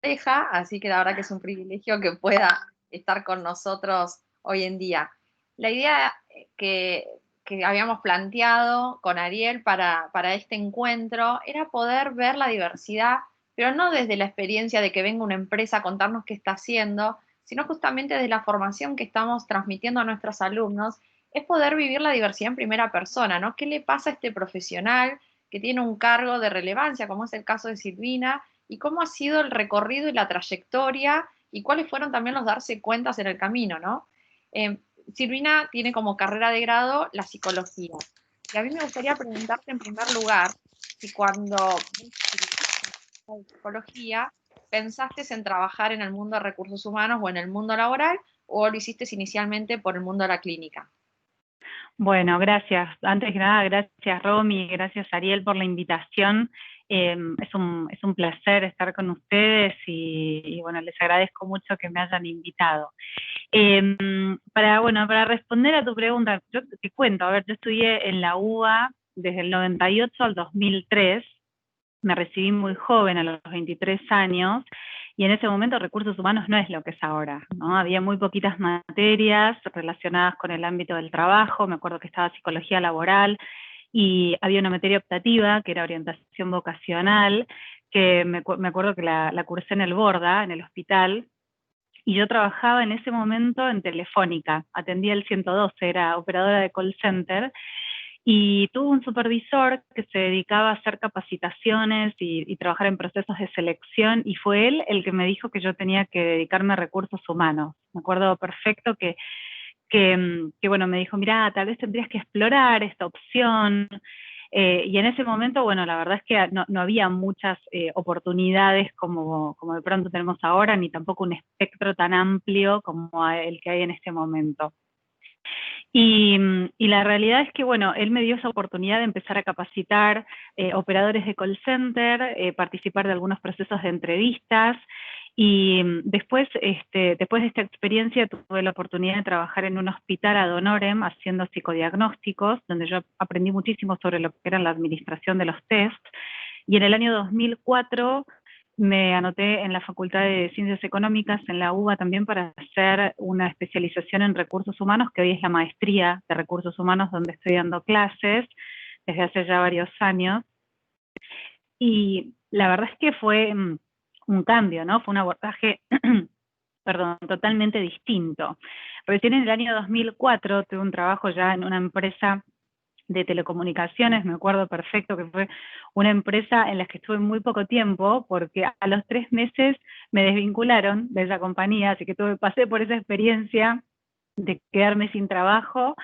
pareja, así que la verdad que es un privilegio que pueda estar con nosotros hoy en día. La idea que habíamos planteado con Ariel para este encuentro era poder ver la diversidad, pero no desde la experiencia de que venga una empresa a contarnos qué está haciendo, sino justamente desde la formación que estamos transmitiendo a nuestros alumnos, es poder vivir la diversidad en primera persona, ¿no? ¿Qué le pasa a este profesional que tiene un cargo de relevancia, como es el caso de Silvina, y cómo ha sido el recorrido y la trayectoria y cuáles fueron también los darse cuentas en el camino, ¿no? Eh, Silvina tiene como carrera de grado la psicología. Y a mí me gustaría preguntarte en primer lugar si cuando de psicología pensaste en trabajar en el mundo de recursos humanos o en el mundo laboral o lo hiciste inicialmente por el mundo de la clínica. Bueno, gracias. Antes que nada, gracias Romy, gracias Ariel por la invitación. Es un placer estar con ustedes y bueno, les agradezco mucho que me hayan invitado. Para responder a tu pregunta, yo te cuento, a ver, yo estudié en la UBA desde el 98 al 2003, me recibí muy joven, a los 23 años, y en ese momento recursos humanos no es lo que es ahora, ¿no? Había muy poquitas materias relacionadas con el ámbito del trabajo, me acuerdo que estaba psicología laboral, y había una materia optativa, que era orientación vocacional, que me acuerdo que la cursé en el Borda, en el hospital, y yo trabajaba en ese momento en Telefónica, atendía el 112, era operadora de call center, y tuve un supervisor que se dedicaba a hacer capacitaciones y trabajar en procesos de selección, y fue él el que me dijo que yo tenía que dedicarme a recursos humanos. Me acuerdo perfecto que bueno, me dijo, mira, tal vez tendrías que explorar esta opción. Y en ese momento, bueno, la verdad es que no había muchas oportunidades como de pronto tenemos ahora, ni tampoco un espectro tan amplio como el que hay en este momento. Y la realidad es que, bueno, él me dio esa oportunidad de empezar a capacitar operadores de call center, participar de algunos procesos de entrevistas, y después, después de esta experiencia tuve la oportunidad de trabajar en un hospital ad honorem haciendo psicodiagnósticos, donde yo aprendí muchísimo sobre lo que era la administración de los test, y en el año 2004 me anoté en la Facultad de Ciencias Económicas, en la UBA también, para hacer una especialización en recursos humanos, que hoy es la maestría de recursos humanos, donde estoy dando clases desde hace ya varios años. Y la verdad es que fue un cambio, ¿no? Fue un abordaje, perdón, totalmente distinto. Recién en el año 2004 tuve un trabajo ya en una empresa de telecomunicaciones, me acuerdo perfecto que fue una empresa en la que estuve muy poco tiempo, porque a los 3 meses me desvincularon de esa compañía, así que pasé por esa experiencia de quedarme sin trabajo,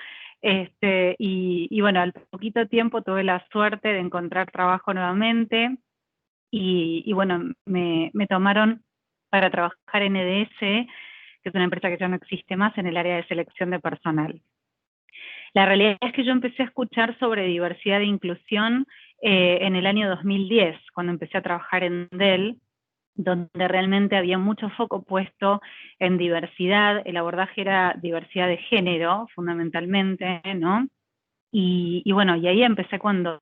y bueno, al poquito tiempo tuve la suerte de encontrar trabajo nuevamente, y bueno, me tomaron para trabajar en EDS, que es una empresa que ya no existe más, en el área de selección de personal. La realidad es que yo empecé a escuchar sobre diversidad e inclusión en el año 2010, cuando empecé a trabajar en Dell, donde realmente había mucho foco puesto en diversidad. El abordaje era diversidad de género, fundamentalmente, ¿no? Y bueno, y ahí fue cuando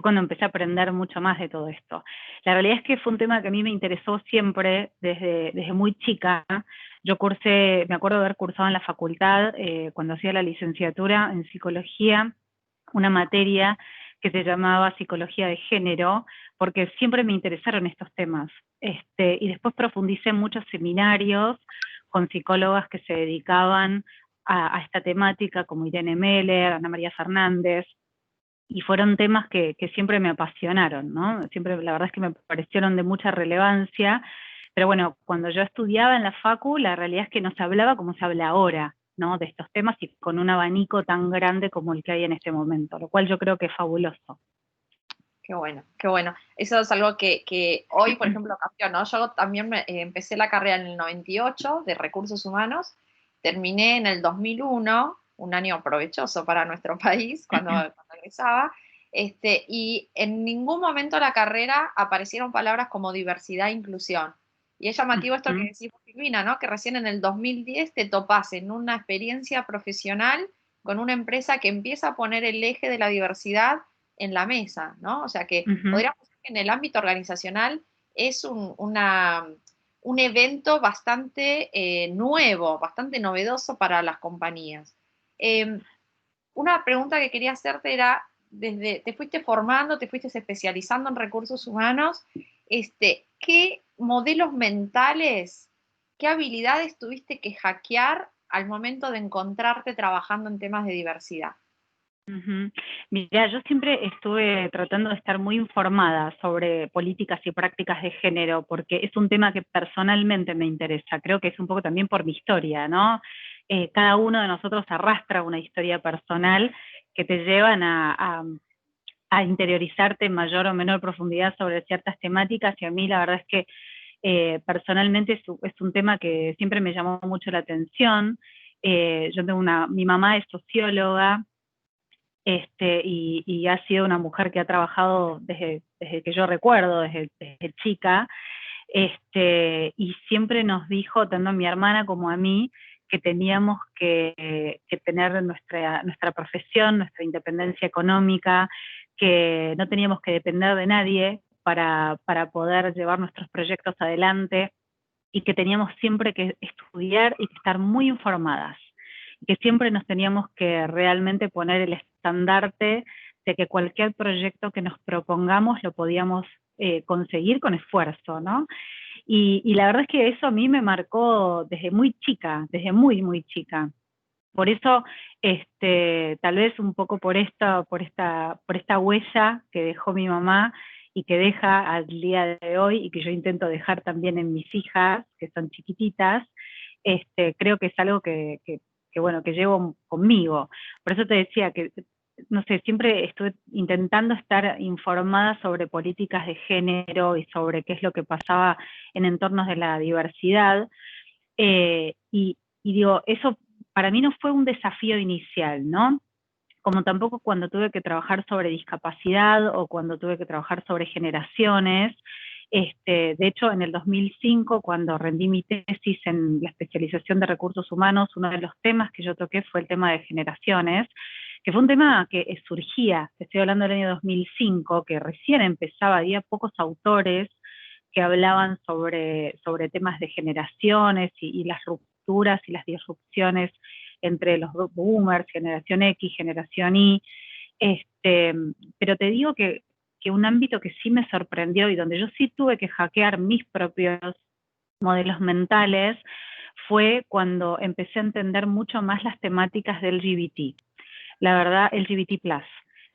empecé a aprender mucho más de todo esto. La realidad es que fue un tema que a mí me interesó siempre desde muy chica. Yo me acuerdo de haber cursado en la facultad, cuando hacía la licenciatura en psicología, una materia que se llamaba psicología de género, porque siempre me interesaron estos temas. Y después profundicé en muchos seminarios con psicólogas que se dedicaban a esta temática, como Irene Meller, Ana María Fernández, y fueron temas que siempre me apasionaron, ¿no? Siempre, la verdad es que me parecieron de mucha relevancia, pero bueno, cuando yo estudiaba en la facu, la realidad es que no se hablaba como se habla ahora, ¿no? De estos temas, y con un abanico tan grande como el que hay en este momento, lo cual yo creo que es fabuloso. Qué bueno, qué bueno. Eso es algo que hoy, por ejemplo, cambió, ¿no? Yo también empecé la carrera en el 98 de recursos humanos, terminé en el 2001, un año provechoso para nuestro país cuando egresaba, y en ningún momento de la carrera aparecieron palabras como diversidad e inclusión. Y es llamativo esto que decís, Silvina, ¿no? Que recién en el 2010 te topás en una experiencia profesional con una empresa que empieza a poner el eje de la diversidad en la mesa, ¿no? O sea que Uh -huh. podríamos decir que en el ámbito organizacional es un evento bastante nuevo, bastante novedoso para las compañías. Una pregunta que quería hacerte era, desde te fuiste formando, te fuiste especializando en recursos humanos, ¿qué modelos mentales, qué habilidades tuviste que hackear al momento de encontrarte trabajando en temas de diversidad? Ujú. Mira, yo siempre estuve tratando de estar muy informada sobre políticas y prácticas de género, porque es un tema que personalmente me interesa. Creo que es un poco también por mi historia, ¿no? Cada uno de nosotros arrastra una historia personal que te llevan a interiorizarte en mayor o menor profundidad sobre ciertas temáticas, y a mí la verdad es que personalmente es un tema que siempre me llamó mucho la atención. Yo tengo mi mamá es socióloga, y ha sido una mujer que ha trabajado desde que yo recuerdo, desde chica, y siempre nos dijo, tanto a mi hermana como a mí, que teníamos que tener nuestra profesión, nuestra independencia económica, que no teníamos que depender de nadie para poder llevar nuestros proyectos adelante, y que teníamos siempre que estudiar y que estar muy informadas, que siempre nos teníamos que realmente poner el estandarte de que cualquier proyecto que nos propongamos lo podíamos conseguir con esfuerzo, ¿no? Y la verdad es que eso a mí me marcó desde muy chica, desde muy, muy chica. Por eso, tal vez un poco por esta huella que dejó mi mamá y que deja al día de hoy, y que yo intento dejar también en mis hijas, que son chiquititas, creo que es algo bueno, que llevo conmigo. Por eso te decía que, no sé, siempre estuve intentando estar informada sobre políticas de género y sobre qué es lo que pasaba en entornos de la diversidad. Y digo, eso para mí no fue un desafío inicial, ¿no? Como tampoco cuando tuve que trabajar sobre discapacidad o cuando tuve que trabajar sobre generaciones. De hecho, en el 2005, cuando rendí mi tesis en la especialización de recursos humanos, uno de los temas que yo toqué fue el tema de generaciones, que fue un tema que surgía, te estoy hablando del año 2005, que recién empezaba, había pocos autores que hablaban sobre temas de generaciones y las rupturas y las disrupciones entre los boomers, generación X, generación Y. Pero te digo que un ámbito que sí me sorprendió y donde yo sí tuve que hackear mis propios modelos mentales fue cuando empecé a entender mucho más las temáticas del LGBT. La verdad, LGBT+.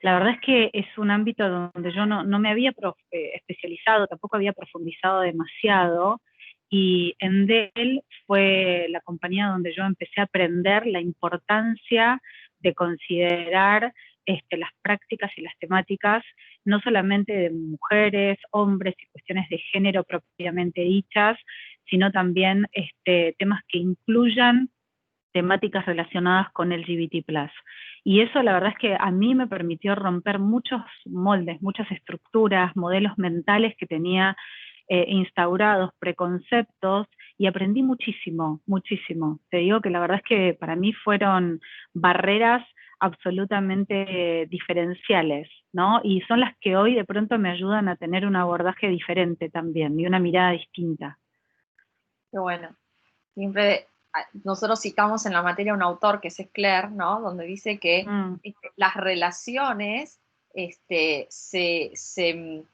La verdad es que es un ámbito donde yo no me había especializado, tampoco había profundizado demasiado, y Enel fue la compañía donde yo empecé a aprender la importancia de considerar las prácticas y las temáticas, no solamente de mujeres, hombres y cuestiones de género propiamente dichas, sino también temas que incluyan temáticas relacionadas con LGBT+. Y eso la verdad es que a mí me permitió romper muchos moldes, muchas estructuras, modelos mentales que tenía instaurados, preconceptos, y aprendí muchísimo, muchísimo. Te digo que la verdad es que para mí fueron barreras absolutamente diferenciales, ¿no? Y son las que hoy de pronto me ayudan a tener un abordaje diferente también y una mirada distinta. Qué bueno. Siempre nosotros citamos en la materia un autor que es Escler, ¿no? Donde dice que las relaciones se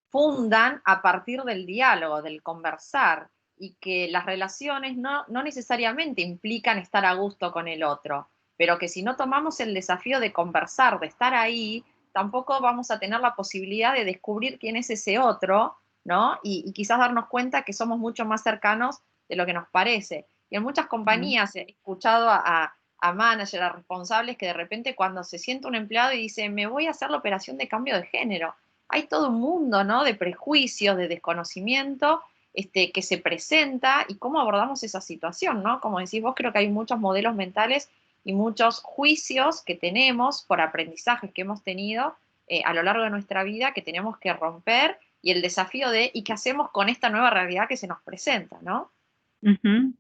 fundan a partir del diálogo, del conversar, y que las relaciones no necesariamente implican estar a gusto con el otro, pero que si no tomamos el desafío de conversar, de estar ahí, tampoco vamos a tener la posibilidad de descubrir quién es ese otro, ¿no? Y quizás darnos cuenta que somos mucho más cercanos de lo que nos parece. Y en muchas compañías he escuchado a managers, a responsables que de repente cuando se siente un empleado y dice, me voy a hacer la operación de cambio de género, hay todo un mundo, ¿no? De prejuicios, de desconocimiento, que se presenta, y cómo abordamos esa situación, ¿no? Como decís vos, creo que hay muchos modelos mentales y muchos juicios que tenemos por aprendizajes que hemos tenido a lo largo de nuestra vida, que tenemos que romper, y el desafío de, ¿y qué hacemos con esta nueva realidad que se nos presenta, ¿no?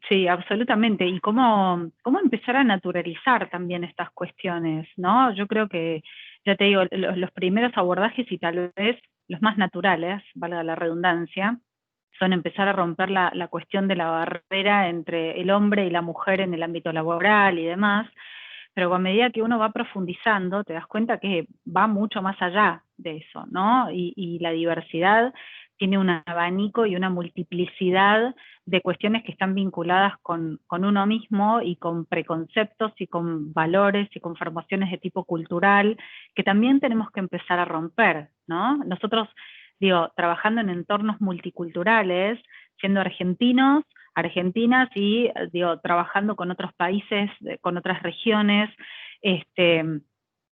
Sí, absolutamente. Y cómo empezar a naturalizar también estas cuestiones, ¿no? Yo creo que, ya te digo, los primeros abordajes y tal vez los más naturales, valga la redundancia, son empezar a romper la cuestión de la barrera entre el hombre y la mujer en el ámbito laboral y demás, pero a medida que uno va profundizando, te das cuenta que va mucho más allá de eso, ¿no? Y la diversidad tiene un abanico y una multiplicidad de cuestiones que están vinculadas con uno mismo y con preconceptos y con valores y con formaciones de tipo cultural que también tenemos que empezar a romper, ¿no? Nosotros, digo, trabajando en entornos multiculturales, siendo argentinos, argentinas y digo, trabajando con otros países, con otras regiones, este,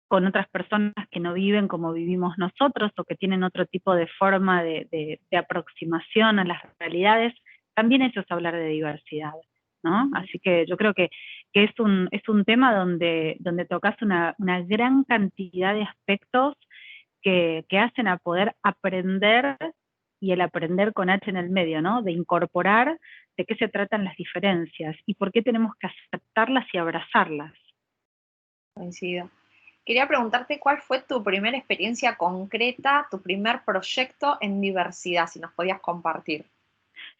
con otras personas que no viven como vivimos nosotros o que tienen otro tipo de forma de aproximación a las realidades, también eso es hablar de diversidad, ¿no? Así que yo creo que es un tema donde tocas una gran cantidad de aspectos que hacen a poder aprender, y el aprender con H en el medio, ¿no? De incorporar de qué se tratan las diferencias y por qué tenemos que aceptarlas y abrazarlas. Coincido. Quería preguntarte cuál fue tu primera experiencia concreta, tu primer proyecto en diversidad, si nos podías compartir.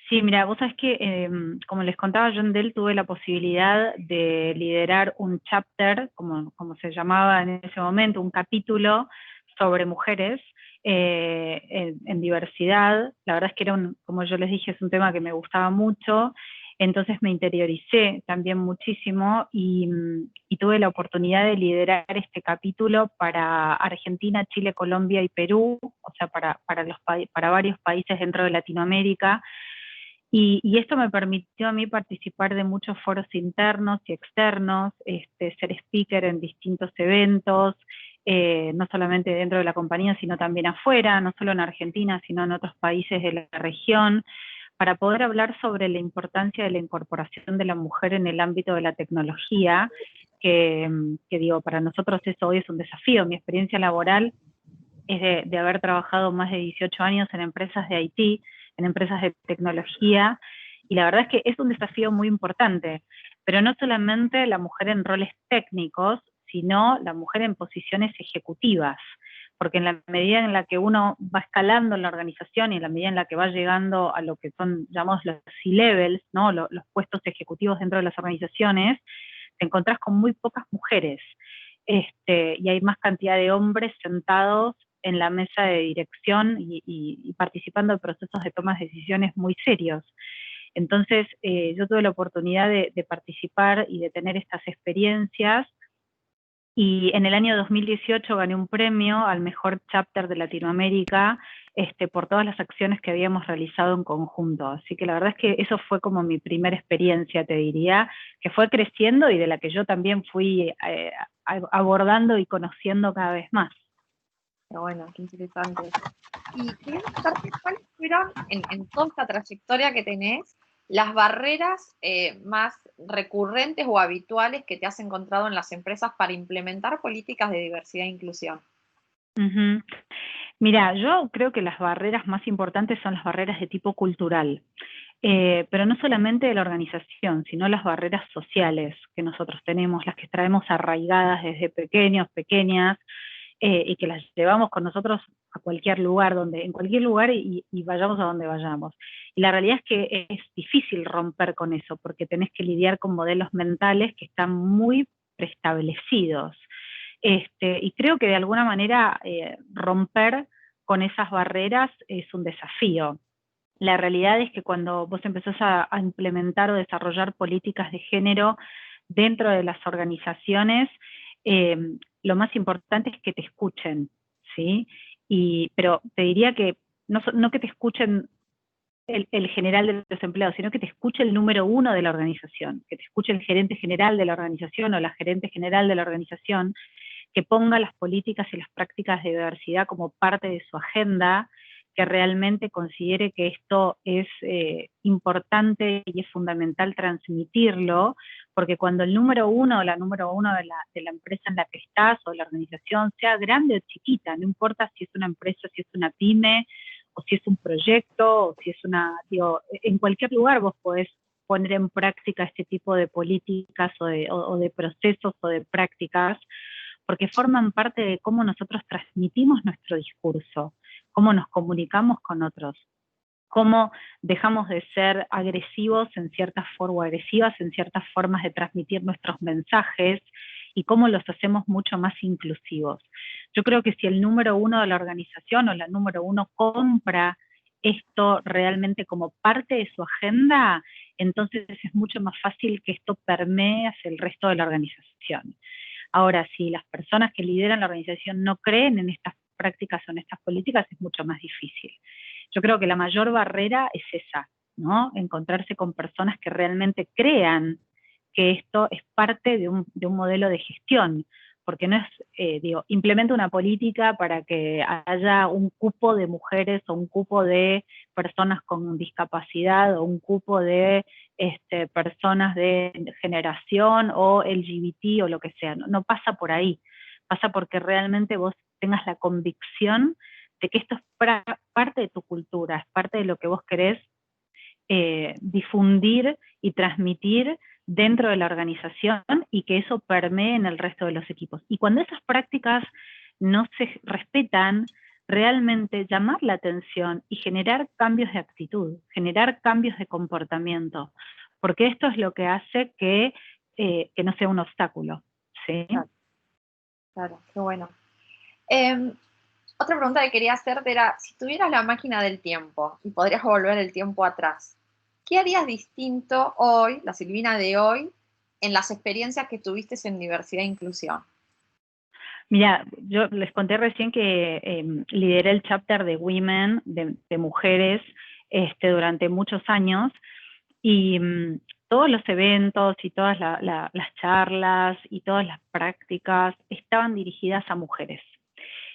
Sí, mira, vos sabés que, como les contaba, yo en Dell tuve la posibilidad de liderar un chapter, como se llamaba en ese momento, un capítulo sobre mujeres en diversidad. La verdad es que como yo les dije, es un tema que me gustaba mucho, entonces me interioricé también muchísimo y tuve la oportunidad de liderar este capítulo para Argentina, Chile, Colombia y Perú, o sea, para varios países dentro de Latinoamérica. Y esto me permitió a mí participar de muchos foros internos y externos, ser speaker en distintos eventos, no solamente dentro de la compañía, sino también afuera, no solo en Argentina, sino en otros países de la región, para poder hablar sobre la importancia de la incorporación de la mujer en el ámbito de la tecnología, que digo, para nosotros eso hoy es un desafío. Mi experiencia laboral es de haber trabajado más de 18 años en empresas de IT, en empresas de tecnología, y la verdad es que es un desafío muy importante, pero no solamente la mujer en roles técnicos, sino la mujer en posiciones ejecutivas, porque en la medida en la que uno va escalando en la organización y en la medida en la que va llegando a lo que son, llamamos, los C-levels, ¿no? Los puestos ejecutivos dentro de las organizaciones, te encontrás con muy pocas mujeres, y hay más cantidad de hombres sentados en la mesa de dirección y participando de procesos de toma de decisiones muy serios. Entonces, yo tuve la oportunidad de participar y de tener estas experiencias, y en el año 2018 gané un premio al mejor chapter de Latinoamérica, por todas las acciones que habíamos realizado en conjunto. Así que la verdad es que eso fue como mi primera experiencia, te diría, que fue creciendo y de la que yo también fui abordando y conociendo cada vez más. Pero bueno, qué interesante. Y quería preguntarte cuáles fueron, en toda esta trayectoria que tenés, las barreras más recurrentes o habituales que te has encontrado en las empresas para implementar políticas de diversidad e inclusión. Uh-huh. Mira, yo creo que las barreras más importantes son las barreras de tipo cultural, pero no solamente de la organización, sino las barreras sociales que nosotros tenemos, las que traemos arraigadas desde pequeños, pequeñas, y que las llevamos con nosotros a cualquier lugar, en cualquier lugar y vayamos a donde vayamos. Y la realidad es que es difícil romper con eso, porque tenés que lidiar con modelos mentales que están muy preestablecidos. Y creo que de alguna manera romper con esas barreras es un desafío. La realidad es que cuando vos empezás a implementar o desarrollar políticas de género dentro de las organizaciones, eh, lo más importante es que te escuchen, ¿sí? Pero te diría que no que te escuchen el general de los empleados, sino que te escuche el número uno de la organización, que te escuche el gerente general de la organización o la gerente general de la organización, que ponga las políticas y las prácticas de diversidad como parte de su agenda, que realmente considere que esto es importante y es fundamental transmitirlo, porque cuando el número uno o la número uno de la empresa en la que estás o de la organización, sea grande o chiquita, no importa si es una empresa, si es una pyme, o si es un proyecto, o si es en cualquier lugar vos podés poner en práctica este tipo de políticas o de procesos o de prácticas, porque forman parte de cómo nosotros transmitimos nuestro discurso, cómo nos comunicamos con otros. cómo dejamos de ser agresivos en ciertas formas, o agresivas en ciertas formas de transmitir nuestros mensajes, y cómo los hacemos mucho más inclusivos. Yo creo que si el número uno de la organización o la número uno compra esto realmente como parte de su agenda, entonces es mucho más fácil que esto permee hacia el resto de la organización. Ahora, si las personas que lideran la organización no creen en estas prácticas o en estas políticas, es mucho más difícil. Yo creo que la mayor barrera es esa, ¿no? Encontrarse con personas que realmente crean que esto es parte de un modelo de gestión, porque no es, implementa una política para que haya un cupo de mujeres o un cupo de personas con discapacidad o un cupo de personas de generación o LGBT o lo que sea. No pasa por ahí, pasa porque realmente vos tengas la convicción de que esto es parte de tu cultura, es parte de lo que vos querés difundir y transmitir dentro de la organización, y que eso permee en el resto de los equipos. Y cuando esas prácticas no se respetan, realmente llamar la atención y generar cambios de actitud, generar cambios de comportamiento, porque esto es lo que hace que no sea un obstáculo. ¿Sí? Claro, claro, qué bueno. Otra pregunta que quería hacerte era, si tuvieras la máquina del tiempo y podrías volver el tiempo atrás, ¿qué harías distinto hoy, la Silvina de hoy, en las experiencias que tuviste en diversidad e inclusión? Mira, yo les conté recién que lideré el chapter de Women, de mujeres, durante muchos años, y todos los eventos y todas las charlas y todas las prácticas estaban dirigidas a mujeres.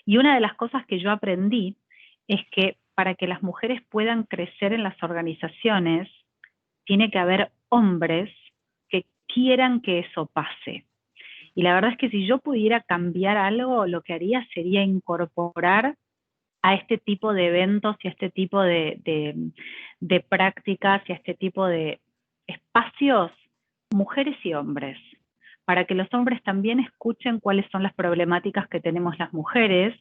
Y una de las cosas que yo aprendí es que para que las mujeres puedan crecer en las organizaciones, tiene que haber hombres que quieran que eso pase. Y la verdad es que si yo pudiera cambiar algo, lo que haría sería incorporar a este tipo de eventos y a este tipo de prácticas y a este tipo de espacios, mujeres y hombres, para que los hombres también escuchen cuáles son las problemáticas que tenemos las mujeres,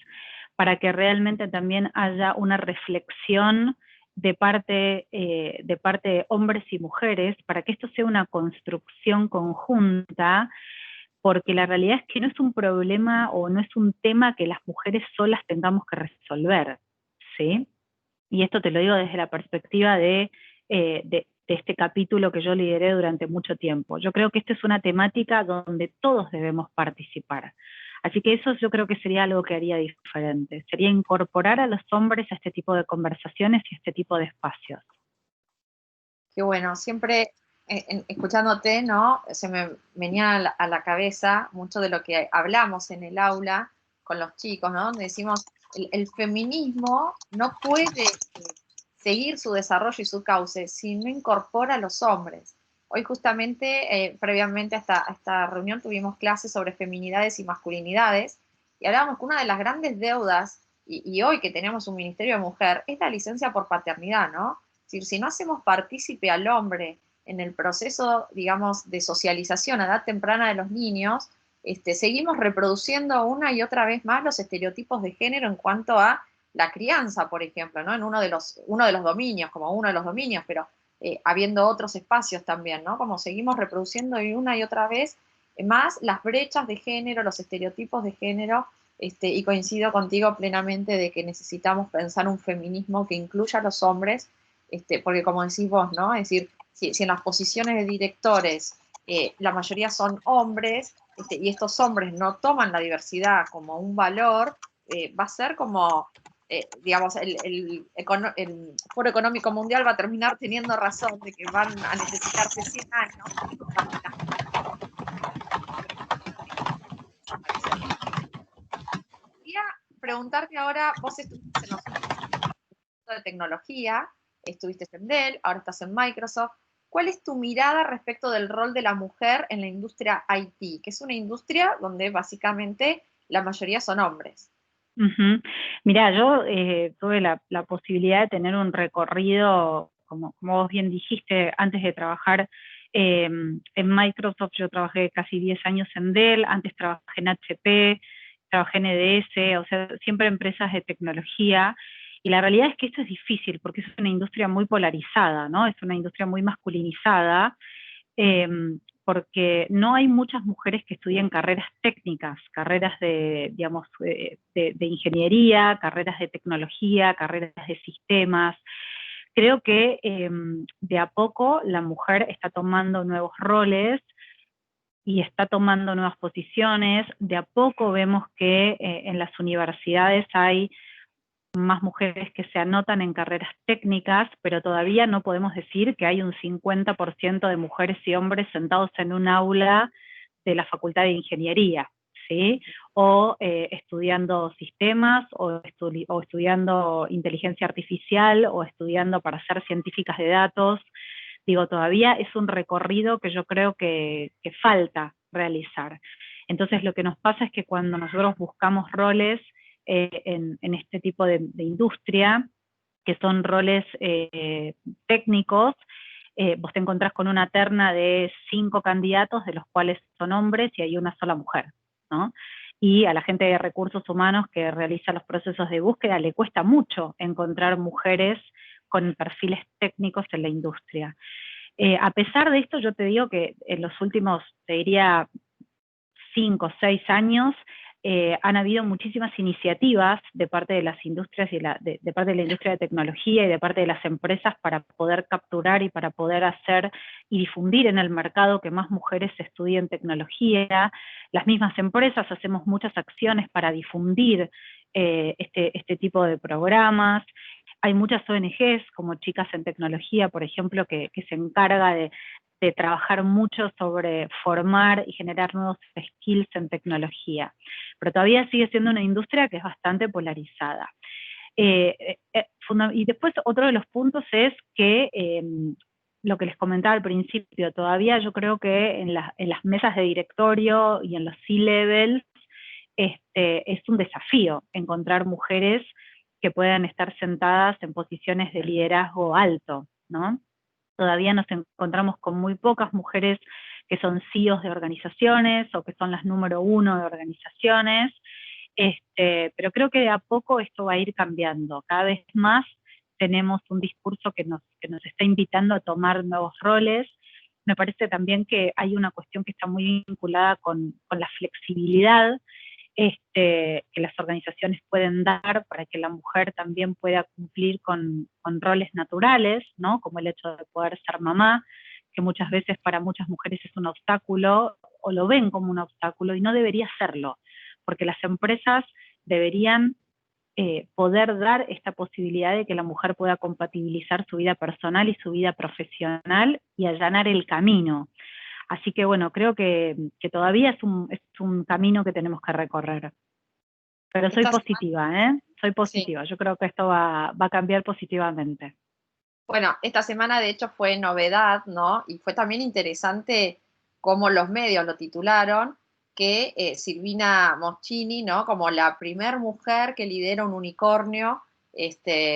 para que realmente también haya una reflexión de parte de hombres y mujeres, para que esto sea una construcción conjunta, porque la realidad es que no es un problema o no es un tema que las mujeres solas tengamos que resolver, ¿sí? Y esto te lo digo desde la perspectiva de este capítulo que yo lideré durante mucho tiempo. Yo creo que esta es una temática donde todos debemos participar. Así que eso yo creo que sería algo que haría diferente. Sería incorporar a los hombres a este tipo de conversaciones y a este tipo de espacios. Qué bueno, siempre escuchándote, ¿no? Se me venía a la cabeza mucho de lo que hablamos en el aula con los chicos, ¿no? Donde decimos, el feminismo no puede seguir su desarrollo y su cauce si no incorpora a los hombres. Hoy justamente, previamente a esta reunión, tuvimos clases sobre feminidades y masculinidades, y hablábamos que una de las grandes deudas, y hoy que tenemos un Ministerio de Mujer, es la licencia por paternidad, ¿no? Es decir, si no hacemos partícipe al hombre en el proceso, digamos, de socialización a edad temprana de los niños, seguimos reproduciendo una y otra vez más los estereotipos de género en cuanto a la crianza, por ejemplo, ¿no? En uno de los dominios, como uno de los dominios, pero habiendo otros espacios también, ¿no? Como seguimos reproduciendo una y otra vez más las brechas de género, los estereotipos de género, y coincido contigo plenamente de que necesitamos pensar un feminismo que incluya a los hombres, porque como decís vos, ¿no? Es decir, si en las posiciones de directores la mayoría son hombres, y estos hombres no toman la diversidad como un valor, va a ser como, digamos, el Foro Económico Mundial va a terminar teniendo razón de que van a necesitarse 100 años para que las Quería preguntarte ahora, vos estuviste en los de tecnología, estuviste en Dell, ahora estás en Microsoft. ¿Cuál es tu mirada respecto del rol de la mujer en la industria IT, que es una industria donde básicamente la mayoría son hombres? Mira, yo tuve la posibilidad de tener un recorrido, como vos bien dijiste, antes de trabajar en Microsoft. Yo trabajé casi 10 años en Dell, antes trabajé en HP, trabajé en EDS, o sea, siempre empresas de tecnología. Y la realidad es que esto es difícil porque es una industria muy polarizada, ¿no? Es una industria muy masculinizada, eh, porque no hay muchas mujeres que estudien carreras técnicas, carreras de, digamos, de ingeniería, carreras de tecnología, carreras de sistemas. Creo que de a poco la mujer está tomando nuevos roles y está tomando nuevas posiciones. De a poco vemos que en las universidades hay más mujeres que se anotan en carreras técnicas, pero todavía no podemos decir que hay un 50% de mujeres y hombres sentados en un aula de la Facultad de Ingeniería, ¿sí? O estudiando sistemas, o estudiando inteligencia artificial, o estudiando para ser científicas de datos. Digo, todavía es un recorrido que yo creo que falta realizar. Entonces lo que nos pasa es que cuando nosotros buscamos roles en este tipo de industria, que son roles técnicos, vos te encontrás con una terna de 5 candidatos, de los cuales son hombres y hay una sola mujer, ¿no? Y a la gente de recursos humanos que realiza los procesos de búsqueda le cuesta mucho encontrar mujeres con perfiles técnicos en la industria. A pesar de esto, yo te digo que en los últimos, te diría, 5 o 6 años, han habido muchísimas iniciativas de parte de las industrias y de parte de la industria de tecnología y de parte de las empresas para poder capturar y para poder hacer y difundir en el mercado que más mujeres estudien tecnología. Las mismas empresas hacemos muchas acciones para difundir este tipo de programas. Hay muchas ONGs, como Chicas en Tecnología, por ejemplo, que se encarga de trabajar mucho sobre formar y generar nuevos skills en tecnología. Pero todavía sigue siendo una industria que es bastante polarizada. Y después otro de los puntos es que lo que les comentaba al principio, todavía yo creo que en las mesas de directorio y en los C-levels es un desafío encontrar mujeres que puedan estar sentadas en posiciones de liderazgo alto, ¿no? Todavía nos encontramos con muy pocas mujeres que son CEOs de organizaciones o que son las número 1 de organizaciones, pero creo que de a poco esto va a ir cambiando. Cada vez más tenemos un discurso que nos está invitando a tomar nuevos roles. Me parece también que hay una cuestión que está muy vinculada con la flexibilidad que las organizaciones pueden dar para que la mujer también pueda cumplir con roles naturales, ¿no? Como el hecho de poder ser mamá, que muchas veces para muchas mujeres es un obstáculo, o lo ven como un obstáculo, y no debería serlo, porque las empresas deberían poder dar esta posibilidad de que la mujer pueda compatibilizar su vida personal y su vida profesional y allanar el camino. Así que bueno, creo que todavía es un camino que tenemos que recorrer. Pero soy Esta semana, positiva, ¿eh? Soy sí. positiva. Yo creo que esto va a cambiar positivamente. Bueno, esta semana de hecho fue novedad, ¿no? Y fue también interesante cómo los medios lo titularon, que Silvina Moschini, ¿no? Como la primer mujer que lidera un unicornio,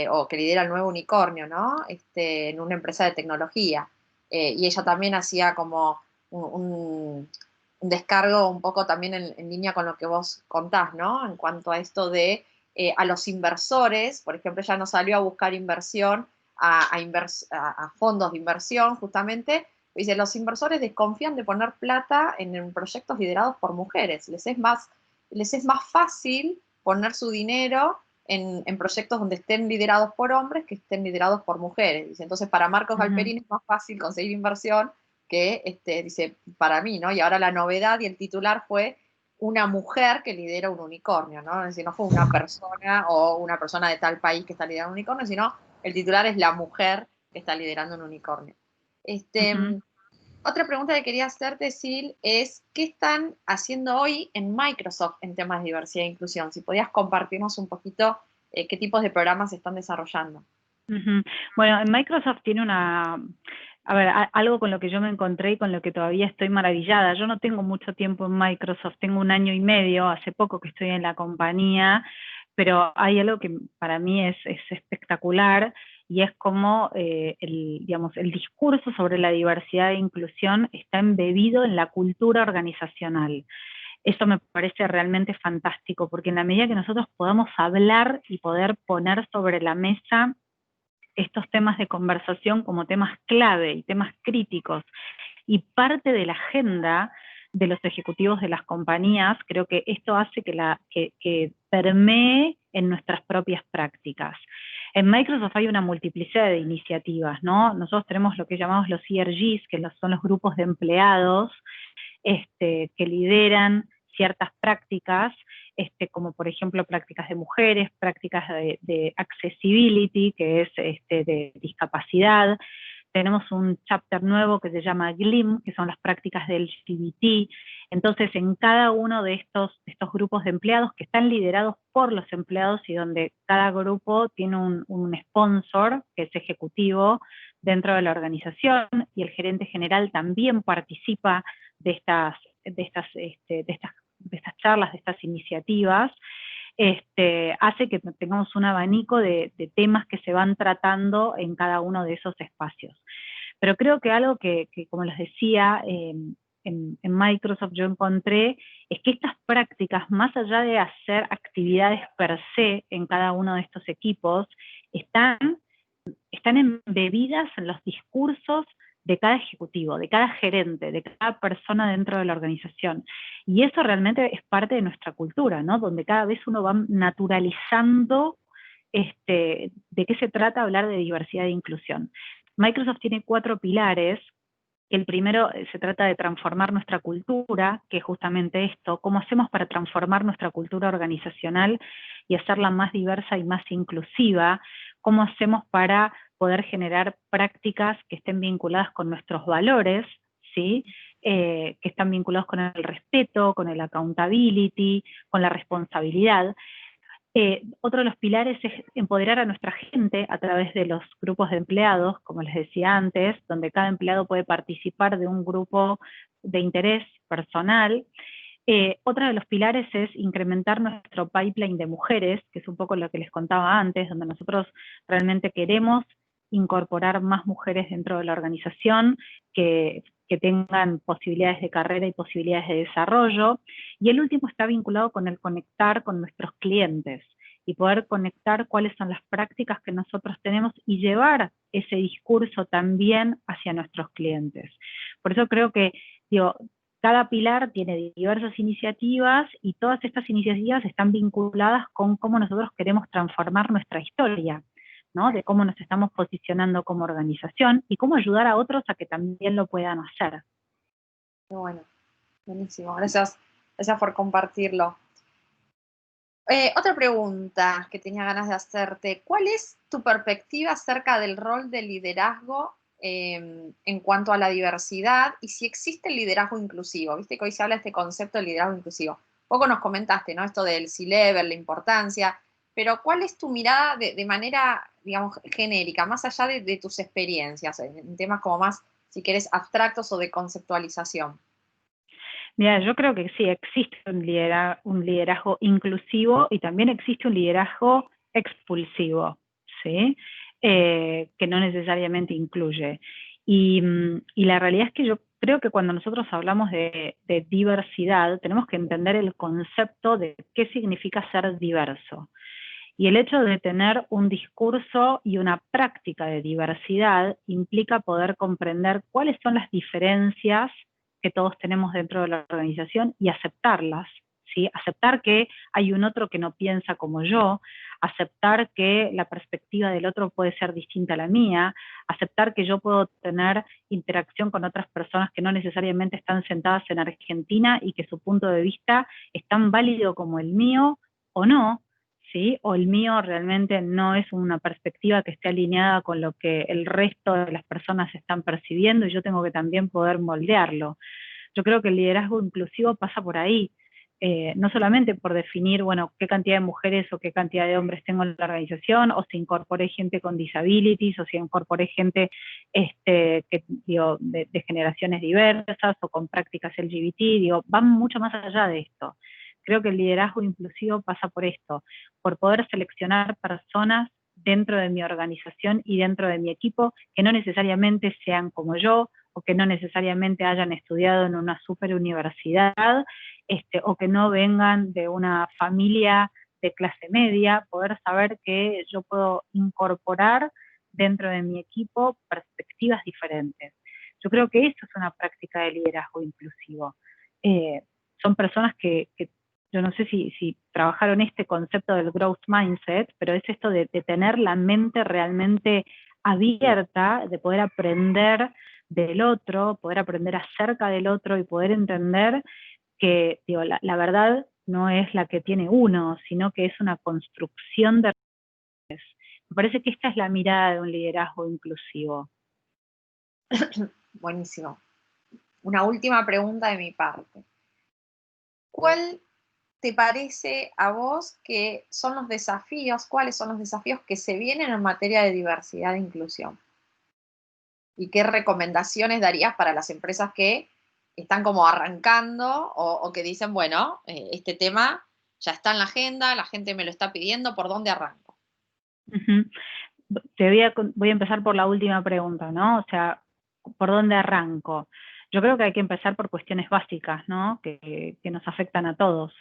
o que lidera el nuevo unicornio, ¿no? En una empresa de tecnología. Y ella también hacía como un descargo un poco también en línea con lo que vos contás, ¿no? En cuanto a esto de a los inversores, por ejemplo, ella no salió a buscar inversión a fondos de inversión, justamente, dice, los inversores desconfían de poner plata en proyectos liderados por mujeres. Les es más fácil poner su dinero en proyectos donde estén liderados por hombres que estén liderados por mujeres. Dice, entonces, para Marcos Ujú, Galperín es más fácil conseguir inversión que, dice, para mí, ¿no? Y ahora la novedad y el titular fue una mujer que lidera un unicornio, ¿no? Es decir, no fue una persona o una persona de tal país que está liderando un unicornio, sino el titular es la mujer que está liderando un unicornio. ujú. Otra pregunta que quería hacerte, Sil, es ¿qué están haciendo hoy en Microsoft en temas de diversidad e inclusión? Si podías compartirnos un poquito qué tipos de programas se están desarrollando. Ujú. Bueno, en Microsoft tiene a ver, algo con lo que yo me encontré y con lo que todavía estoy maravillada. Yo no tengo mucho tiempo en Microsoft, tengo 1 año y medio, hace poco que estoy en la compañía, pero hay algo que para mí es espectacular, y es como digamos, el discurso sobre la diversidad e inclusión está embebido en la cultura organizacional. Eso me parece realmente fantástico, porque en la medida que nosotros podamos hablar y poder poner sobre la mesa estos temas de conversación como temas clave y temas críticos, y parte de la agenda de los ejecutivos de las compañías, creo que esto hace que permee en nuestras propias prácticas. En Microsoft hay una multiplicidad de iniciativas, ¿no? Nosotros tenemos lo que llamamos los ERGs, que son los grupos de empleados, que lideran ciertas prácticas, como por ejemplo prácticas de mujeres, prácticas de accessibility, que es de discapacidad. Tenemos un chapter nuevo que se llama GLIM, que son las prácticas del LGBT. Entonces, en cada uno de estos grupos de empleados que están liderados por los empleados y donde cada grupo tiene un sponsor, que es ejecutivo, dentro de la organización, y el gerente general también participa de estas charlas, de estas iniciativas, hace que tengamos un abanico de temas que se van tratando en cada uno de esos espacios. Pero creo que algo que como les decía, en Microsoft yo encontré, es que estas prácticas, más allá de hacer actividades per se en cada uno de estos equipos, están embebidas en los discursos de cada ejecutivo, de cada gerente, de cada persona dentro de la organización. Y eso realmente es parte de nuestra cultura, ¿no? Donde cada vez uno va naturalizando de qué se trata hablar de diversidad e inclusión. Microsoft tiene 4 pilares. El primero se trata de transformar nuestra cultura, que es justamente esto, cómo hacemos para transformar nuestra cultura organizacional y hacerla más diversa y más inclusiva, cómo hacemos para poder generar prácticas que estén vinculadas con nuestros valores, ¿sí? Que están vinculados con el respeto, con el accountability, con la responsabilidad. Otro de los pilares es empoderar a nuestra gente a través de los grupos de empleados, como les decía antes, donde cada empleado puede participar de un grupo de interés personal. Otro de los pilares es incrementar nuestro pipeline de mujeres, que es un poco lo que les contaba antes, donde nosotros realmente queremos incorporar más mujeres dentro de la organización, que tengan posibilidades de carrera y posibilidades de desarrollo. Y el último está vinculado con el conectar con nuestros clientes y poder conectar cuáles son las prácticas que nosotros tenemos y llevar ese discurso también hacia nuestros clientes. Por eso creo que, cada pilar tiene diversas iniciativas y todas estas iniciativas están vinculadas con cómo nosotros queremos transformar nuestra historia, ¿no? De cómo nos estamos posicionando como organización y cómo ayudar a otros a que también lo puedan hacer. Qué bueno, buenísimo. Gracias por compartirlo. Otra pregunta que tenía ganas de hacerte. ¿Cuál es tu perspectiva acerca del rol del liderazgo en cuanto a la diversidad y si existe el liderazgo inclusivo? Viste que hoy se habla de este concepto de liderazgo inclusivo. Poco nos comentaste, ¿no? Esto del C-Level, la importancia, pero ¿cuál es tu mirada de manera, digamos, genérica, más allá de tus experiencias, en temas como más, si querés, abstractos o de conceptualización? Mira, yo creo que sí, existe un liderazgo inclusivo y también existe un liderazgo expulsivo, ¿sí? Que no necesariamente incluye. Y la realidad es que yo creo que cuando nosotros hablamos de diversidad, tenemos que entender el concepto de qué significa ser diverso. Y el hecho de tener un discurso y una práctica de diversidad implica poder comprender cuáles son las diferencias que todos tenemos dentro de la organización y aceptarlas, ¿sí? Aceptar que hay un otro que no piensa como yo, aceptar que la perspectiva del otro puede ser distinta a la mía, aceptar que yo puedo tener interacción con otras personas que no necesariamente están sentadas en Argentina y que su punto de vista es tan válido como el mío o no, ¿sí? O el mío realmente no es una perspectiva que esté alineada con lo que el resto de las personas están percibiendo y yo tengo que también poder moldearlo. Yo creo que el liderazgo inclusivo pasa por ahí, no solamente por definir, bueno, qué cantidad de mujeres o qué cantidad de hombres tengo en la organización, o si incorporé gente con disabilities, o si incorporé gente de generaciones diversas, o con prácticas LGBT, van mucho más allá de esto. Creo que el liderazgo inclusivo pasa por esto, por poder seleccionar personas dentro de mi organización y dentro de mi equipo que no necesariamente sean como yo, o que no necesariamente hayan estudiado en una super universidad, o que no vengan de una familia de clase media, poder saber que yo puedo incorporar dentro de mi equipo perspectivas diferentes. Yo creo que eso es una práctica de liderazgo inclusivo. Son personas que yo no sé si trabajaron este concepto del growth mindset, pero es esto de tener la mente realmente abierta, de poder aprender del otro, poder aprender acerca del otro y poder entender que digo, la verdad no es la que tiene uno, sino que es una construcción de redes. Me parece que esta es la mirada de un liderazgo inclusivo. Buenísimo. Una última pregunta de mi parte. ¿Cuál te parece a vos que son los desafíos, cuáles son los desafíos que se vienen en materia de diversidad e inclusión? ¿Y qué recomendaciones darías para las empresas que están como arrancando o que dicen, bueno, este tema ya está en la agenda, la gente me lo está pidiendo, ¿por dónde arranco? Uh-huh. Voy a empezar por la última pregunta, ¿no? O sea, ¿por dónde arranco? Yo creo que hay que empezar por cuestiones básicas, ¿no? Que nos afectan a todos.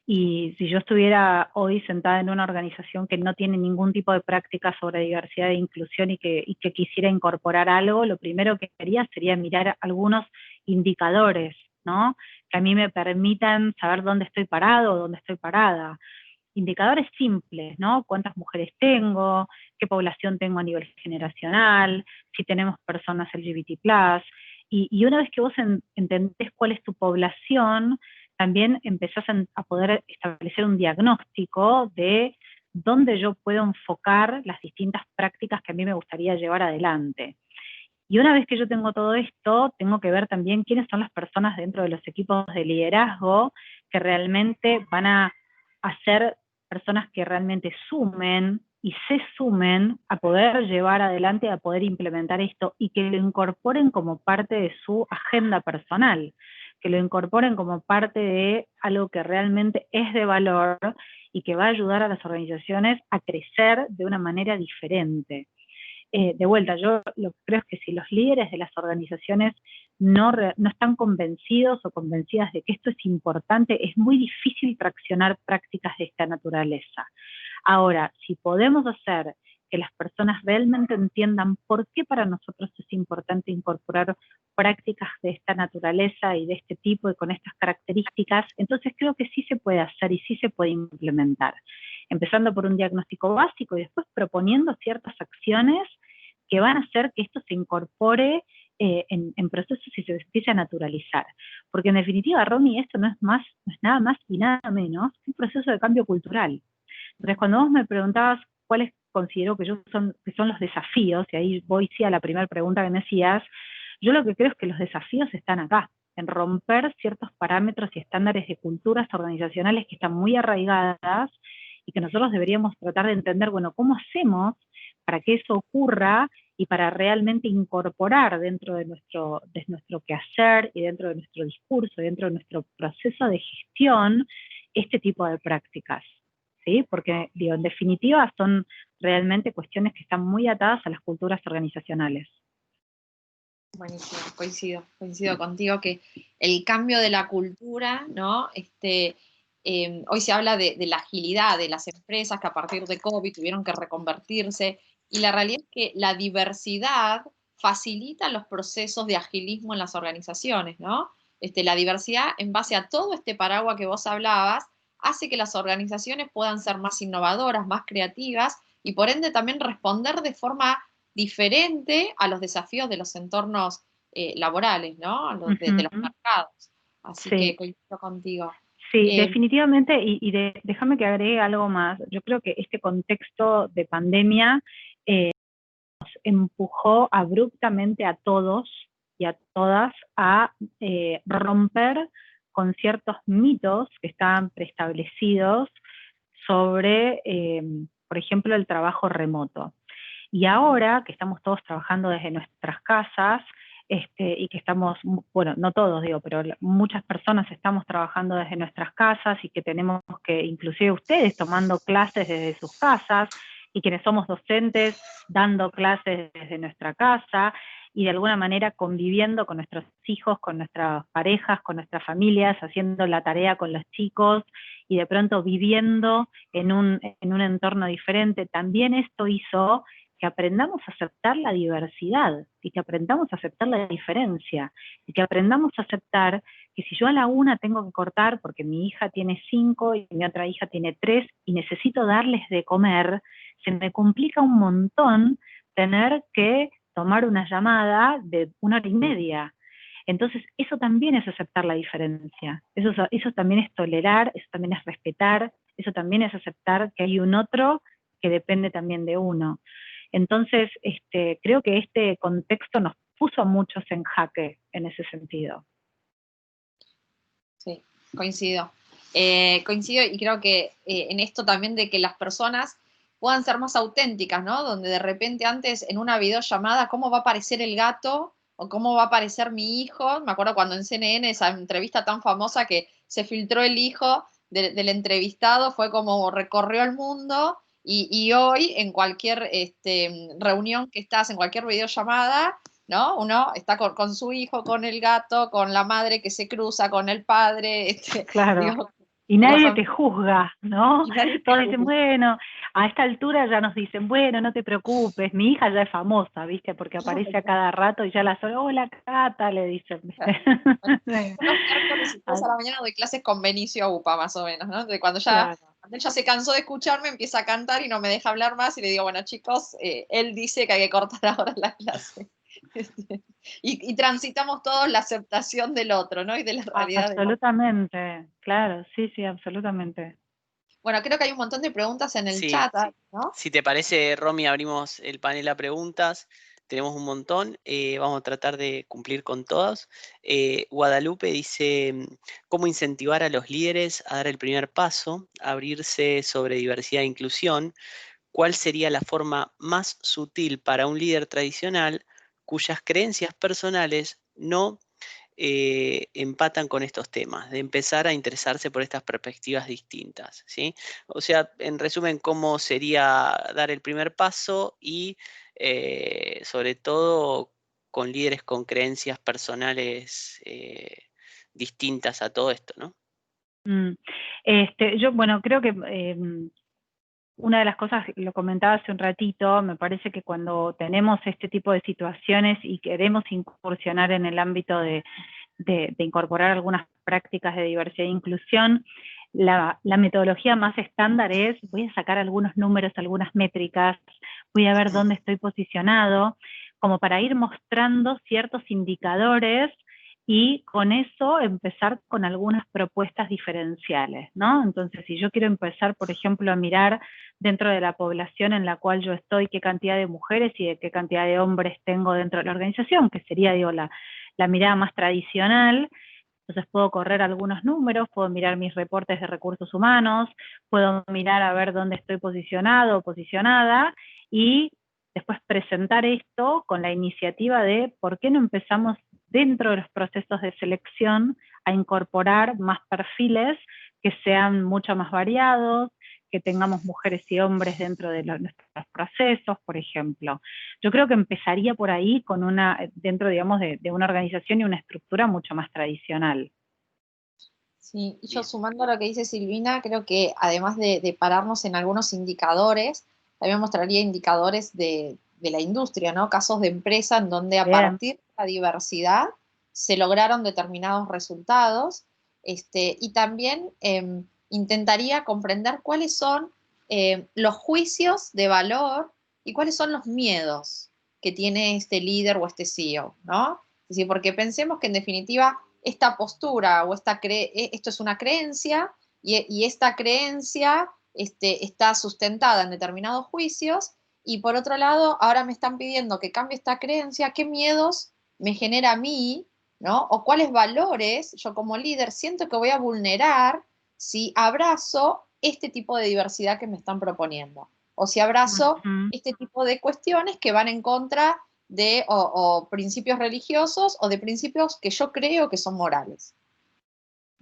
Y si yo estuviera hoy sentada en una organización que no tiene ningún tipo de práctica sobre diversidad e inclusión y que quisiera incorporar algo, lo primero que haría sería mirar algunos indicadores, ¿no? Que a mí me permitan saber dónde estoy parado o dónde estoy parada. Indicadores simples, ¿no? ¿Cuántas mujeres tengo? ¿Qué población tengo a nivel generacional? Si tenemos personas LGBT+. Y una vez que vos entendés cuál es tu población, también empezás a poder establecer un diagnóstico de dónde yo puedo enfocar las distintas prácticas que a mí me gustaría llevar adelante. Y una vez que yo tengo todo esto, tengo que ver también quiénes son las personas dentro de los equipos de liderazgo que realmente van a hacer personas que realmente sumen y se sumen a poder llevar adelante, a poder implementar esto y que lo incorporen como parte de su agenda personal, que lo incorporen como parte de algo que realmente es de valor y que va a ayudar a las organizaciones a crecer de una manera diferente. De vuelta, yo lo que creo es que si los líderes de las organizaciones no están convencidos o convencidas de que esto es importante, es muy difícil traccionar prácticas de esta naturaleza. Ahora, si podemos hacer que las personas realmente entiendan por qué para nosotros es importante incorporar prácticas de esta naturaleza y de este tipo y con estas características, entonces creo que sí se puede hacer y sí se puede implementar. Empezando por un diagnóstico básico y después proponiendo ciertas acciones que van a hacer que esto se incorpore en procesos y se empiece a naturalizar. Porque en definitiva, Romy, esto no es nada más y nada menos que un proceso de cambio cultural. Entonces, cuando vos me preguntabas cuáles considero que son los desafíos, y ahí voy sí a la primera pregunta que me hacías, yo lo que creo es que los desafíos están acá, en romper ciertos parámetros y estándares de culturas organizacionales que están muy arraigadas y que nosotros deberíamos tratar de entender, bueno, ¿cómo hacemos para que eso ocurra y para realmente incorporar dentro de nuestro quehacer y dentro de nuestro discurso, dentro de nuestro proceso de gestión, este tipo de prácticas? ¿Sí? Porque, digo, en definitiva son realmente cuestiones que están muy atadas a las culturas organizacionales. Buenísimo, coincido contigo que el cambio de la cultura, ¿no? Hoy se habla de la agilidad de las empresas que a partir de COVID tuvieron que reconvertirse y la realidad es que la diversidad facilita los procesos de agilismo en las organizaciones, ¿no? La diversidad en base a todo este paraguas que vos hablabas hace que las organizaciones puedan ser más innovadoras, más creativas y por ende también responder de forma diferente a los desafíos de los entornos laborales, ¿no? De los mercados. Así sí. que coincido contigo. Sí, definitivamente, déjame que agregue algo más. Yo creo que este contexto de pandemia nos empujó abruptamente a todos y a todas a romper con ciertos mitos que estaban preestablecidos sobre, por ejemplo, el trabajo remoto. Y ahora que estamos todos trabajando desde nuestras casas, y que estamos, bueno, no todos digo, pero muchas personas estamos trabajando desde nuestras casas y que tenemos que, inclusive ustedes tomando clases desde sus casas, y quienes somos docentes, dando clases desde nuestra casa, y de alguna manera conviviendo con nuestros hijos, con nuestras parejas, con nuestras familias, haciendo la tarea con los chicos, y de pronto viviendo en un entorno diferente. También esto hizo que aprendamos a aceptar la diversidad, y que aprendamos a aceptar la diferencia, y que aprendamos a aceptar que si yo a la una tengo que cortar porque mi hija tiene 5 y mi otra hija tiene 3 y necesito darles de comer, se me complica un montón tener que tomar una llamada de 1 hora y media. Entonces, eso también es aceptar la diferencia, eso también es tolerar, eso también es respetar, eso también es aceptar que hay un otro que depende también de uno. Entonces, creo que este contexto nos puso a muchos en jaque en ese sentido. Sí, coincido. Coincido y creo que en esto también de que las personas puedan ser más auténticas, ¿no? Donde de repente antes en una videollamada, ¿cómo va a aparecer el gato? ¿O cómo va a aparecer mi hijo? Me acuerdo cuando en CNN, esa entrevista tan famosa que se filtró el hijo del entrevistado, fue como recorrió el mundo y hoy en cualquier reunión que estás, en cualquier videollamada, ¿no? Uno está con su hijo, con el gato, con la madre que se cruza, con el padre, Claro. digo, Y la nadie te familia, juzga, ¿no? y nadie te Todos dicen, juzga. bueno, a esta altura ya nos dicen, bueno, no te preocupes, mi hija ya es famosa, ¿viste? Porque aparece a cada rato y ya la sola, hola Cata, le dicen, ¿viste? Yo los miércoles y Ah, jueves a la mañana doy clases con Benicio Upa, más o menos, ¿no? De claro. cuando él ya se cansó de escucharme, empieza a cantar y no me deja hablar más y le digo, bueno, chicos, él dice que hay que cortar ahora la clase. Este, y transitamos todos la aceptación del otro, ¿no? Y de la realidad del otro. Absolutamente, claro, sí, sí, absolutamente. Bueno, creo que hay un montón de preguntas en el Sí, chat, ¿no? si te parece, Romy, abrimos el panel a preguntas. Tenemos un montón, vamos a tratar de cumplir con todas. Guadalupe dice, ¿cómo incentivar a los líderes a dar el primer paso, a abrirse sobre diversidad e inclusión? ¿Cuál sería la forma más sutil para un líder tradicional cuyas creencias personales no empatan con estos temas, de empezar a interesarse por estas perspectivas distintas, ¿sí? O sea, en resumen, cómo sería dar el primer paso y sobre todo con líderes con creencias personales distintas a todo esto, ¿no? Mm. Yo, bueno, creo que una de las cosas, lo comentaba hace un ratito, me parece que cuando tenemos este tipo de situaciones y queremos incursionar en el ámbito de incorporar algunas prácticas de diversidad e inclusión, la metodología más estándar es, voy a sacar algunos números, algunas métricas, voy a ver dónde estoy posicionado, como para ir mostrando ciertos indicadores y con eso empezar con algunas propuestas diferenciales, ¿no? Entonces, si yo quiero empezar, por ejemplo, a mirar dentro de la población en la cual yo estoy, qué cantidad de mujeres y de qué cantidad de hombres tengo dentro de la organización, que sería, digo, la mirada más tradicional. Entonces puedo correr algunos números, puedo mirar mis reportes de recursos humanos, puedo mirar a ver dónde estoy posicionado o posicionada y después presentar esto con la iniciativa de por qué no empezamos dentro de los procesos de selección a incorporar más perfiles que sean mucho más variados, que tengamos mujeres y hombres dentro de nuestros procesos, por ejemplo. Yo creo que empezaría por ahí con dentro, digamos, de una organización y una estructura mucho más tradicional. Sí, y yo Bien. sumando a lo que dice Silvina, creo que además de pararnos en algunos indicadores, también mostraría indicadores de la industria, ¿no? Casos de empresa en donde a Bien. partir de la diversidad se lograron determinados resultados, y también intentaría comprender cuáles son los juicios de valor y cuáles son los miedos que tiene este líder o este CEO, ¿no? Es decir, porque pensemos que en definitiva esta postura o esto es una creencia y esta creencia está sustentada en determinados juicios y por otro lado ahora me están pidiendo que cambie esta creencia, ¿qué miedos me genera a mí? ¿No? O cuáles valores yo como líder siento que voy a vulnerar si abrazo este tipo de diversidad que me están proponiendo o si abrazo Ujú. este tipo de cuestiones que van en contra de o principios religiosos o de principios que yo creo que son morales.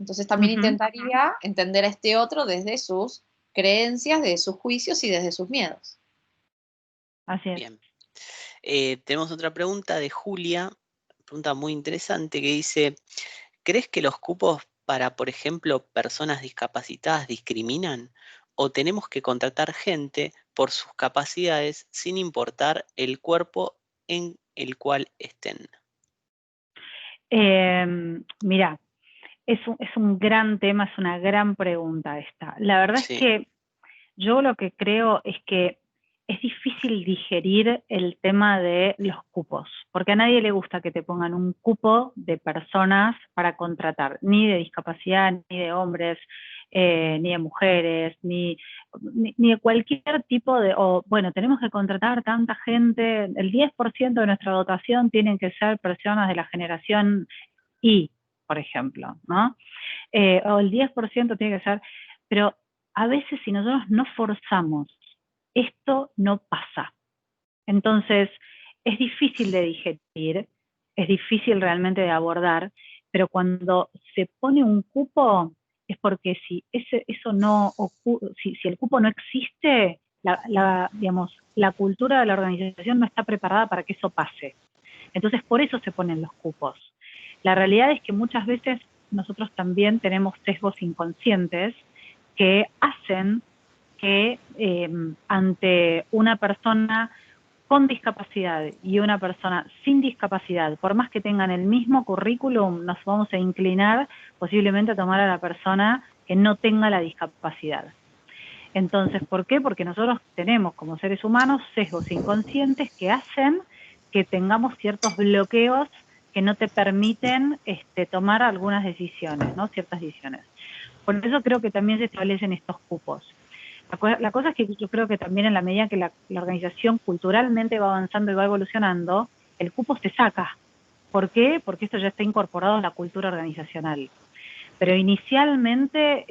Entonces también Ujú. intentaría entender a este otro desde sus creencias, desde sus juicios y desde sus miedos. Así es. Bien. Tenemos otra pregunta de Julia, pregunta muy interesante que dice, ¿crees que los cupos para, por ejemplo, personas discapacitadas discriminan? ¿O tenemos que contratar gente por sus capacidades sin importar el cuerpo en el cual estén? Mira, es un gran tema, es una gran pregunta esta. La verdad es Sí, que yo lo que creo es que es difícil digerir el tema de los cupos, porque a nadie le gusta que te pongan un cupo de personas para contratar, ni de discapacidad, ni de hombres, ni de mujeres, ni de cualquier tipo de, o bueno, tenemos que contratar tanta gente, el 10% de nuestra dotación tienen que ser personas de la generación Y, por ejemplo, ¿no? O el 10% tiene que ser, pero a veces si nosotros no forzamos, esto no pasa. Entonces, es difícil de digerir, es difícil realmente de abordar, pero cuando se pone un cupo es porque si eso no si el cupo no existe, digamos, la cultura de la organización no está preparada para que eso pase. Entonces, por eso se ponen los cupos. La realidad es que muchas veces nosotros también tenemos sesgos inconscientes que hacen que ante una persona con discapacidad y una persona sin discapacidad, por más que tengan el mismo currículum, nos vamos a inclinar posiblemente a tomar a la persona que no tenga la discapacidad. Entonces, ¿por qué? Porque nosotros tenemos como seres humanos sesgos inconscientes que hacen que tengamos ciertos bloqueos que no te permiten tomar algunas decisiones, ¿no? Ciertas decisiones. Por eso creo que también se establecen estos cupos. La cosa es que yo creo que también en la medida que la organización culturalmente va avanzando y va evolucionando, el cupo se saca. ¿Por qué? Porque esto ya está incorporado en la cultura organizacional. Pero inicialmente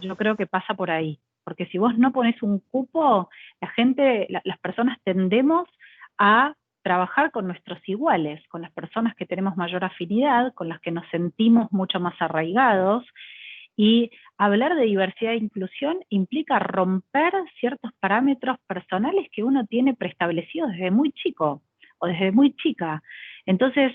yo creo que pasa por ahí, porque si vos no pones un cupo, las personas tendemos a trabajar con nuestros iguales, con las personas que tenemos mayor afinidad, con las que nos sentimos mucho más arraigados, y hablar de diversidad e inclusión implica romper ciertos parámetros personales que uno tiene preestablecidos desde muy chico o desde muy chica. Entonces,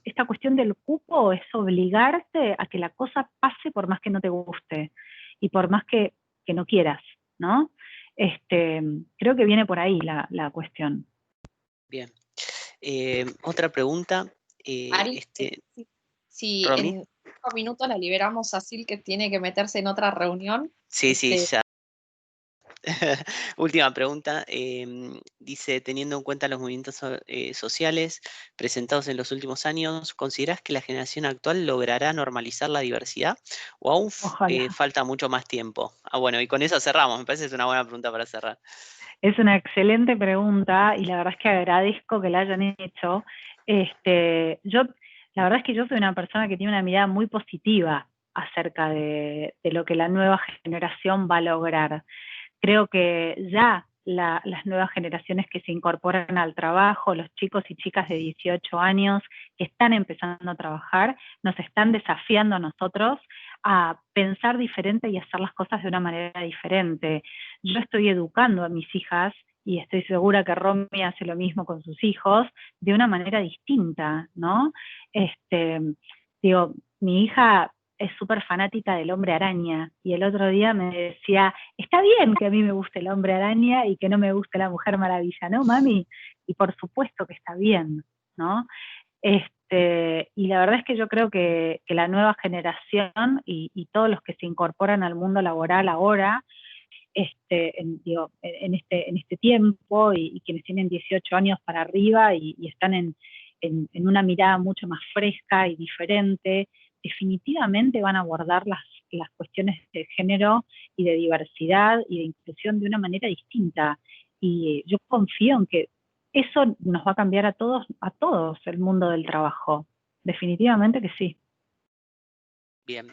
esta cuestión del cupo es obligarte a que la cosa pase por más que no te guste y por más que no quieras, ¿no? Creo que viene por ahí la cuestión. bien. Otra pregunta, Ari, si Romy. en 5 minutos la liberamos a Sil que tiene que meterse en otra reunión. Sí, sí, Este, ya. Última pregunta. Dice, teniendo en cuenta los movimientos sociales presentados en los últimos años, ¿considerás que la generación actual logrará normalizar la diversidad o aún Ojalá. falta mucho más tiempo? Ah, bueno, y con eso cerramos. Me parece que es una buena pregunta para cerrar. Es una excelente pregunta y la verdad es que agradezco que la hayan hecho. La verdad es que yo soy una persona que tiene una mirada muy positiva acerca de lo que la nueva generación va a lograr. Creo que ya las nuevas generaciones que se incorporan al trabajo, los chicos y chicas de 18 años que están empezando a trabajar, nos están desafiando a nosotros a pensar diferente y hacer las cosas de una manera diferente. Yo estoy educando a mis hijas y estoy segura que Romy hace lo mismo con sus hijos de una manera distinta, ¿no? Este, mi hija es súper fanática del Hombre Araña y el otro día me decía, está bien que a mí me guste el Hombre Araña y que no me guste la Mujer Maravilla, ¿no, mami? Y por supuesto que está bien, ¿no? Y la verdad es que yo creo que la nueva generación y todos los que se incorporan al mundo laboral ahora, en este tiempo y quienes tienen 18 años para arriba y están en una mirada mucho más fresca y diferente, definitivamente van a abordar las cuestiones de género y de diversidad y de inclusión de una manera distinta. Y yo confío en que eso nos va a cambiar a todos el mundo del trabajo. Definitivamente que sí. Bien.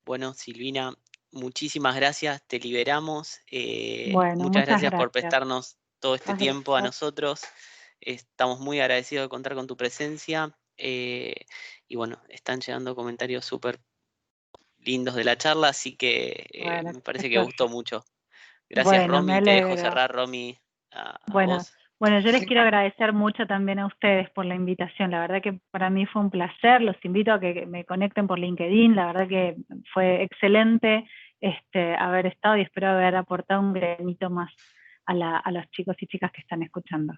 Bueno, Silvina, muchísimas gracias. Te liberamos. Bueno, Muchas muchas gracias por gracias. prestarnos todo este muchas tiempo a gracias. nosotros. Estamos muy agradecidos de contar con tu presencia. Y bueno, están llegando comentarios súper lindos de la charla, así que Bueno, me parece que esto gustó mucho. Gracias, Bueno, me Romy. Te dejo alegro. cerrar, Romy, a Bueno, vos. bueno, yo les quiero agradecer mucho también a ustedes por la invitación. La verdad que para mí fue un placer. Los invito a que me conecten por LinkedIn. La verdad que fue excelente haber estado y espero haber aportado un granito más a los chicos y chicas que están escuchando.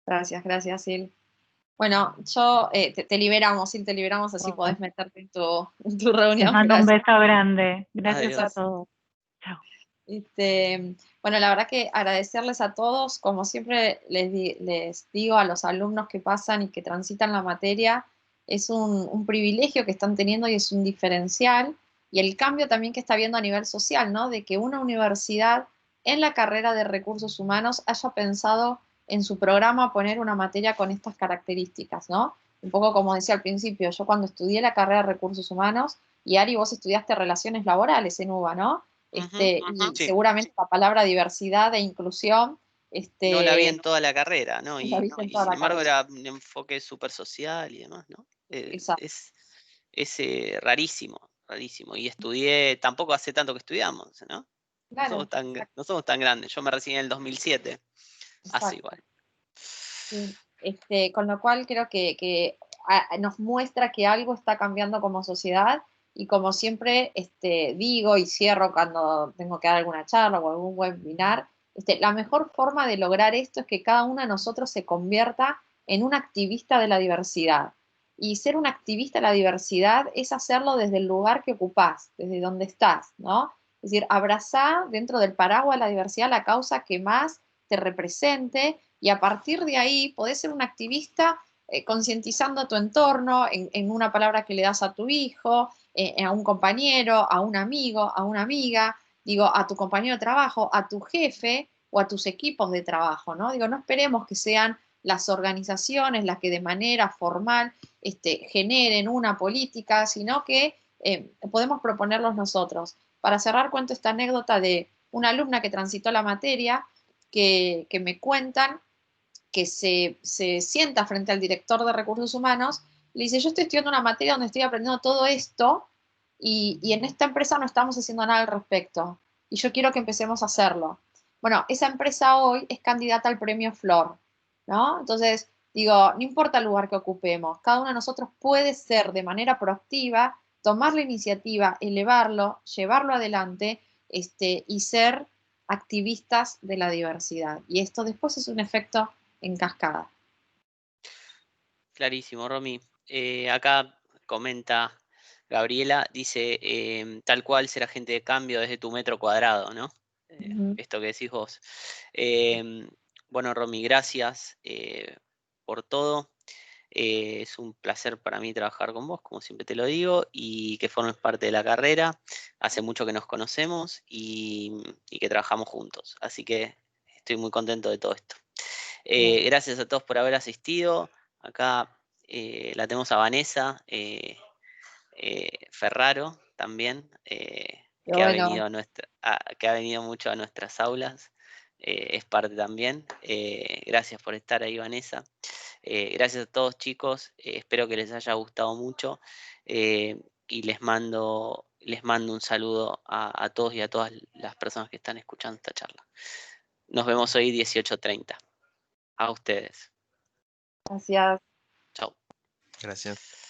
Gracias, Sil. Bueno, te liberamos, Sil, te liberamos, así podés meterte en tu reunión. Les mando un Gracias. beso grande. Gracias Adiós. a todos. Chao. Bueno, la verdad que agradecerles a todos, como siempre les digo a los alumnos que pasan y que transitan la materia, es un privilegio que están teniendo y es un diferencial, y el cambio también que está habiendo a nivel social, ¿no? De que una universidad en la carrera de recursos humanos haya pensado en su programa poner una materia con estas características, ¿no? Un poco como decía al principio, yo cuando estudié la carrera de recursos humanos, y Ari, vos estudiaste relaciones laborales en UBA, ¿no? Y Sí. seguramente la palabra diversidad e inclusión, No la vi en toda la carrera, ¿no? la Y viste en toda sin la embargo carrera. era un enfoque súper social y demás, ¿no? Exacto. Es rarísimo, rarísimo. Y estudié, tampoco hace tanto que estudiamos, ¿no? Claro, No somos tan grandes. Yo me recibí en el 2007. Hace exacto. igual. Sí. Con lo cual creo que nos muestra que algo está cambiando como sociedad, y como siempre digo y cierro cuando tengo que dar alguna charla o algún webinar, la mejor forma de lograr esto es que cada uno de nosotros se convierta en un activista de la diversidad. Y ser un activista de la diversidad es hacerlo desde el lugar que ocupás, desde donde estás, ¿no? Es decir, abrazar dentro del paraguas de la diversidad la causa que más te represente, y a partir de ahí podés ser un activista concientizando a tu entorno, en una palabra que le das a tu hijo, a un compañero, a un amigo, a una amiga, digo, a tu compañero de trabajo, a tu jefe o a tus equipos de trabajo, ¿no? Digo, no esperemos que sean las organizaciones las que de manera formal generen una política, sino que podemos proponerlos nosotros. Para cerrar, cuento esta anécdota de una alumna que transitó la materia, que me cuentan que se sienta frente al director de recursos humanos, le dice: yo estoy estudiando una materia donde estoy aprendiendo todo esto, y en esta empresa no estamos haciendo nada al respecto, y yo quiero que empecemos a hacerlo. Bueno, esa empresa hoy es candidata al premio Flor, ¿no? Entonces, digo, no importa el lugar que ocupemos, cada uno de nosotros puede ser de manera proactiva, tomar la iniciativa, elevarlo, llevarlo adelante, y ser activistas de la diversidad. Y esto después es un efecto en cascada. Clarísimo, Romy. Acá comenta Gabriela, dice, tal cual ser agente de cambio desde tu metro cuadrado, ¿no? Esto que decís vos. Bueno, Romy, gracias por todo. Es un placer para mí trabajar con vos, como siempre te lo digo, y que formes parte de la carrera. Hace mucho que nos conocemos y que trabajamos juntos. Así que estoy muy contento de todo esto. Gracias a todos por haber asistido. Acá la tenemos a Vanessa Ferraro también, que ha venido que ha venido mucho a nuestras aulas. Es parte también. Gracias por estar ahí, Vanessa. Gracias a todos, chicos. Espero que les haya gustado mucho. Y les mando un saludo a todos y a todas las personas que están escuchando esta charla. Nos vemos hoy 18:30. A ustedes. Gracias. Chao. Gracias.